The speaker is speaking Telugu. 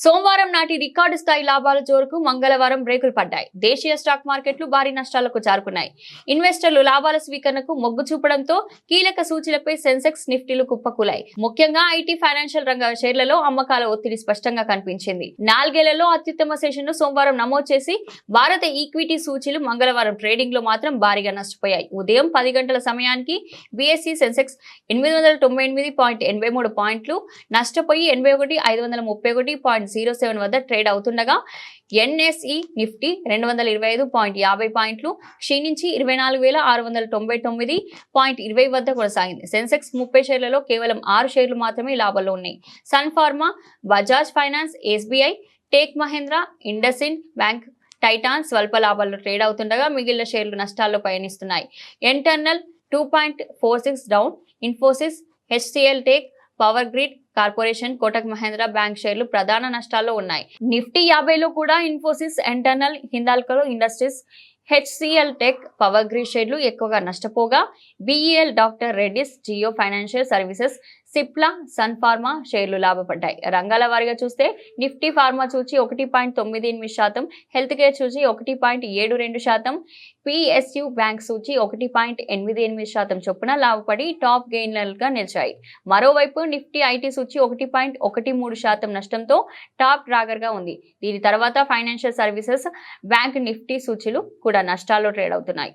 సోమవారం నాటి రికార్డు స్థాయి లాభాల జోరుకు మంగళవారం బ్రేకులు పడ్డాయి. దేశీయ స్టాక్ మార్కెట్లు భారీ నష్టాలకు జారుకున్నాయి. ఇన్వెస్టర్లు లాభాల స్వీకరణకు మొగ్గు చూపడంతో కీలక సూచీలపై సెన్సెక్స్, నిఫ్టీలు కుప్పకూలాయి. ముఖ్యంగా ఐటీ, ఫైనాన్షియల్ రంగ షేర్లలో అమ్మకాల ఒత్తిడి స్పష్టంగా కనిపించింది. నాలుగేళ్లలో అత్యుత్తమ సెషన్ను సోమవారం నమోదు చేసి భారత ఈక్విటీ సూచీలు మంగళవారం ట్రేడింగ్ లో మాత్రం భారీగా నష్టపోయాయి. ఉదయం 10 గంటల సమయానికి బీఎస్ఈ సెన్సెక్స్ 898.83 పాయింట్లు నష్టపోయి 81,531.07 వద్ద ట్రేడ్ అవుతుండగా ఎన్ఎస్ఈ నిఫ్టీ 225.50 పాయింట్లు క్షీణించి 24,699.20 వద్ద కొనసాగింది. సెన్సెక్స్ 30 షేర్లలో కేవలం 6 షేర్లు మాత్రమే లాభంలో ఉన్నాయి. సన్ ఫార్మా, బజాజ్ ఫైనాన్స్, ఎస్బీఐ, టేక్ మహీంద్రా, ఇండస్ఇండ్ బ్యాంక్, టైటాన్ స్వల్ప లాభాల్లో ట్రేడ్ అవుతుండగా మిగిలిన షేర్లు నష్టాల్లో పయనిస్తున్నాయి. ఎంటర్నల్ 2.46 డౌన్. ఇన్ఫోసిస్, హెచ్సిఎల్ టెక్, పవర్ గ్రిడ్ కార్పొరేషన్, కోటక్ మహేంద్ర బ్యాంక్ షేర్లు ప్రధాన నష్టాల్లో ఉన్నాయి. నిఫ్టీ 50లో కూడా ఇన్ఫోసిస్, ఎంటర్నల్, హిందాల్కో ఇండస్ట్రీస్, హెచ్సిఎల్ టెక్, పవర్ గ్రిడ్ షేర్లు ఎక్కువగా నష్టపోగా బిఈఎల్, డాక్టర్ రెడ్డిస్, జియో ఫైనాన్షియల్ సర్వీసెస్, సిప్లా, సన్ ఫార్మా షేర్లు లాభపడ్డాయి. రంగాల వారీగా చూస్తే నిఫ్టీ ఫార్మా సూచి 1.98%, హెల్త్ కేర్ సూచి 1.72%, పిఎస్యు బ్యాంక్ సూచి 1.88% చొప్పున లాభపడి టాప్ గెయినర్లుగా నిలిచాయి. మరోవైపు నిఫ్టీ ఐటీ సూచి 1.13% నష్టంతో టాప్ డ్రాగర్ గా ఉంది. దీని తర్వాత ఫైనాన్షియల్ సర్వీసెస్, బ్యాంక్, నిఫ్టీ సూచీలు కూడా నష్టాల్లో ట్రేడ్ అవుతున్నాయి.